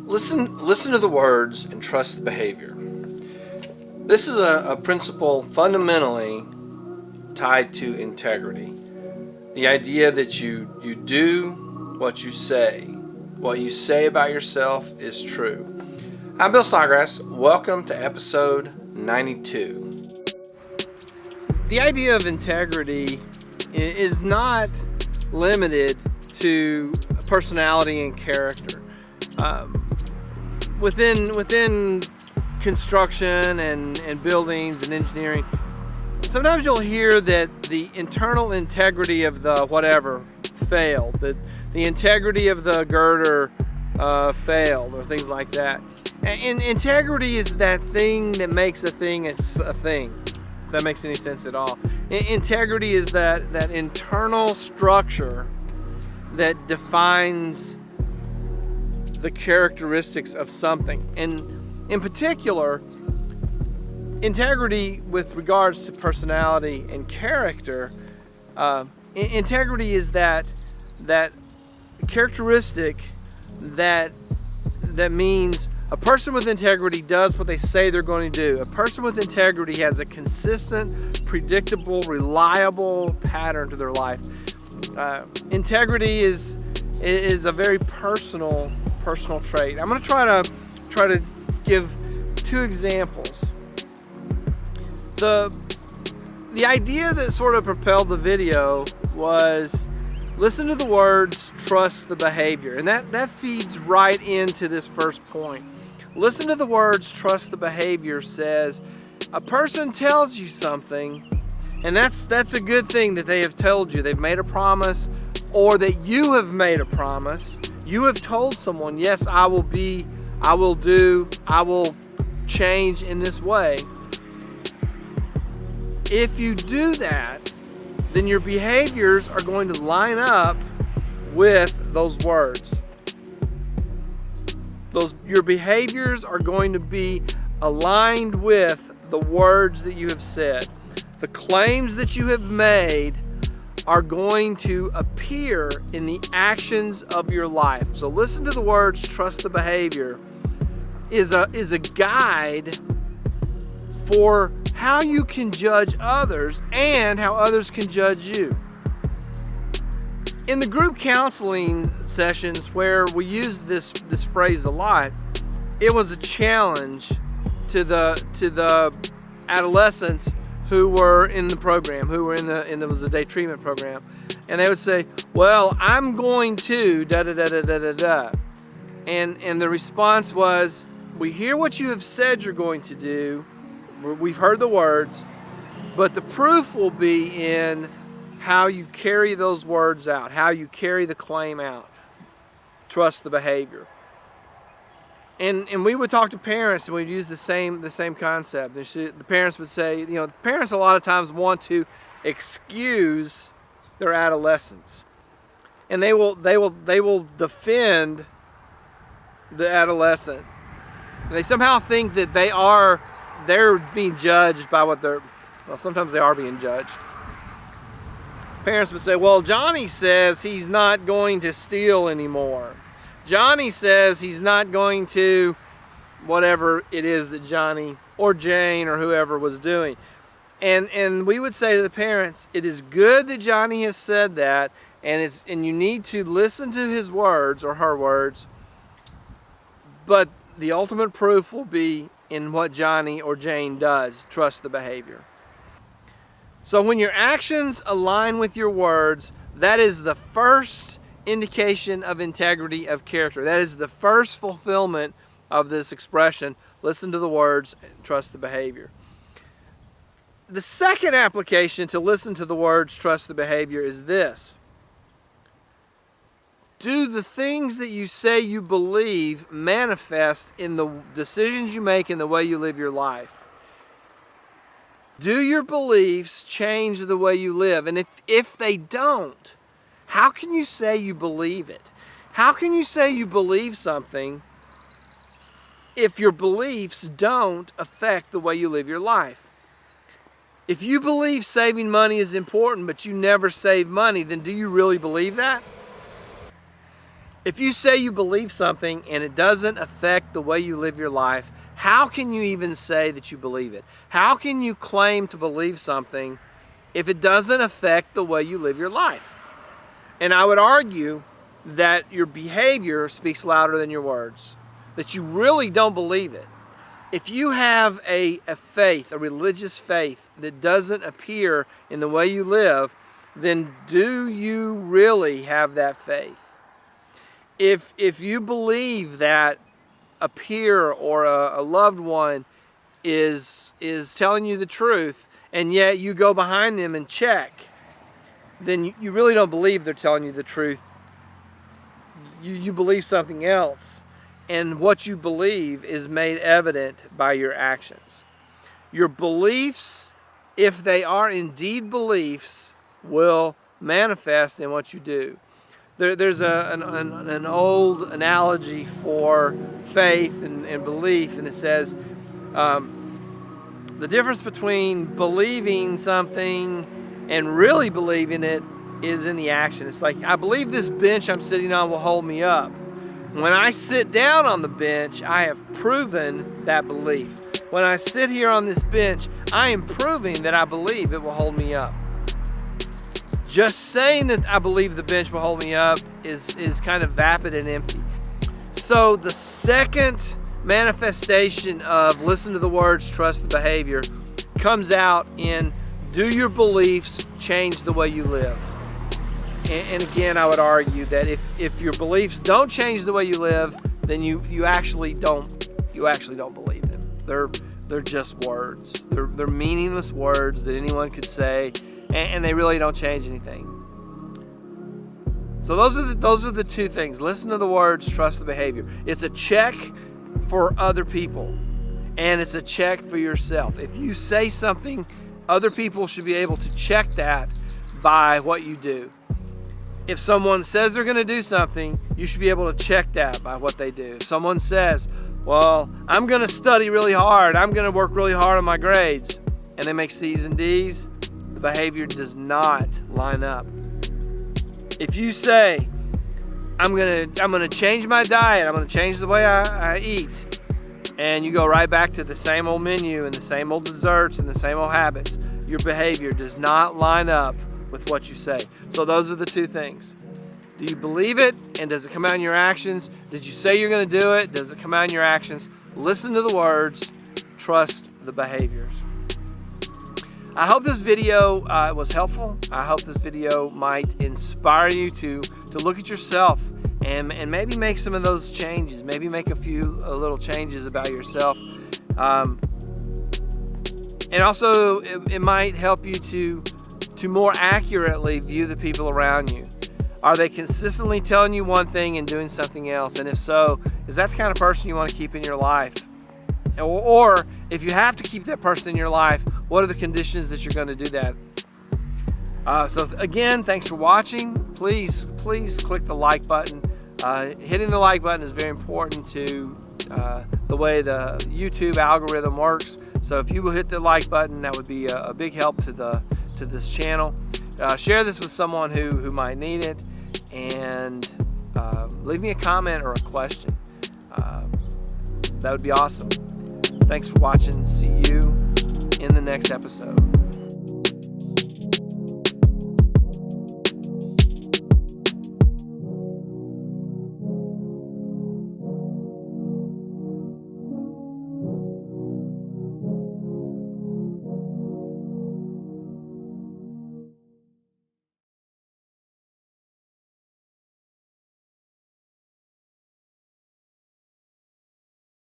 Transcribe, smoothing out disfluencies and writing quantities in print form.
Listen to the words and trust the behavior. This is a principle fundamentally tied to integrity. The idea that you do what you say. What you say about yourself is true. I'm Bill Snodgrass. Welcome to episode 92. The idea of integrity is not limited to personality and character. Within construction and buildings and engineering, sometimes you'll hear that the internal integrity of the whatever failed, that the integrity of the girder failed, or things like that. And integrity is that thing that makes a thing a thing, if that makes any sense at all. Integrity is that internal structure that defines the characteristics of something. And in particular, integrity with regards to personality and character, integrity is that characteristic that means a person with integrity does what they say they're going to do. A person with integrity has a consistent, predictable, reliable pattern to their life. Integrity is a very personal trait. I'm going to try to give two examples. The idea that sort of propelled the video was listen to the words, trust the behavior. And that feeds right into this first point. Listen to the words, trust the behavior says a person tells you something, and that's a good thing that they have told you. They've made a promise, or that you have made a promise. You have told someone, yes, I will change in this way. If you do that, then your behaviors are going to line up with those words. Your behaviors are going to be aligned with the words that you have said. The claims that you have made are going to appear in the actions of your life. So listen to the words, trust the behavior is a guide for how you can judge others and how others can judge you. In the group counseling sessions where we used this phrase a lot, it was a challenge to the adolescents who were in the program, who were in there was a day treatment program, and they would say, "Well, I'm going to da da da da da da da," and the response was, "We hear what you have said you're going to do. We've heard the words, but the proof will be in how you carry those words out, how you carry the claim out. Trust the behavior." And we would talk to parents, and we'd use the same concept. The parents would say, the parents a lot of times want to excuse their adolescence, and they will defend the adolescent. They somehow think that they're being judged by sometimes they are being judged. Parents would say, "Well, Johnny says he's not going to steal anymore. Johnny says he's not going to," whatever it is that Johnny or Jane or whoever was doing. And we would say to the parents, it is good that Johnny has said that, and you need to listen to his words or her words, but the ultimate proof will be in what Johnny or Jane does. Trust the behavior. So when your actions align with your words, that is the first indication of integrity of character. That is the first fulfillment of this expression. Listen to the words, trust the behavior. The second application to listen to the words, trust the behavior is this. Do the things that you say you believe manifest in the decisions you make and the way you live your life? Do your beliefs change the way you live? And if they don't, how can you say you believe it? How can you say you believe something if your beliefs don't affect the way you live your life? If you believe saving money is important, but you never save money, then do you really believe that? If you say you believe something and it doesn't affect the way you live your life, how can you even say that you believe it? How can you claim to believe something if it doesn't affect the way you live your life? And I would argue that your behavior speaks louder than your words, that you really don't believe it. If you have a faith, a religious faith that doesn't appear in the way you live, then do you really have that faith? If you believe that a peer or a loved one is telling you the truth, and yet you go behind them and check, then you really don't believe they're telling you the truth. You believe something else, and what you believe is made evident by your actions. Your beliefs, if they are indeed beliefs, will manifest in what you do. There's an old analogy for faith and belief, and it says the difference between believing something and really believing it is in the action. It's like, I believe this bench I'm sitting on will hold me up. When I sit down on the bench, I have proven that belief. When I sit here on this bench, I am proving that I believe it will hold me up. Just saying that I believe the bench will hold me up is kind of vapid and empty. So the second manifestation of listen to the words, trust the behavior, comes out in, do your beliefs change the way you live? And again, I would argue that if your beliefs don't change the way you live, then you actually don't believe them. They're just words. They're meaningless words that anyone could say, and they really don't change anything. So those are the two things. Listen to the words, trust the behavior. It's a check for other people, and it's a check for yourself. If you say something, other people should be able to check that by what you do. If someone says they're going to do something, you should be able to check that by what they do. If someone says, well, I'm going to study really hard, I'm going to work really hard on my grades, and they make C's and D's, the behavior does not line up. If you say, I'm gonna change my diet, I'm gonna change the way I eat, and you go right back to the same old menu and the same old desserts and the same old habits, your behavior does not line up with what you say. So those are the two things. Do you believe it, and does it come out in your actions? Did you say you're gonna do it? Does it come out in your actions? Listen to the words, trust the behaviors. I hope this video was helpful. I hope this video might inspire you to look at yourself and maybe make some of those changes. Maybe make a little changes about yourself. And also, it might help you to more accurately view the people around you. Are they consistently telling you one thing and doing something else? And if so, is that the kind of person you want to keep in your life? Or if you have to keep that person in your life, what are the conditions that you're going to do that? So again, thanks for watching. Please click the like button. Hitting the like button is very important to the way the YouTube algorithm works. So if you will hit the like button, that would be a big help to this channel. Share this with someone who might need it, and leave me a comment or a question. That would be awesome. Thanks for watching. See you in the next episode.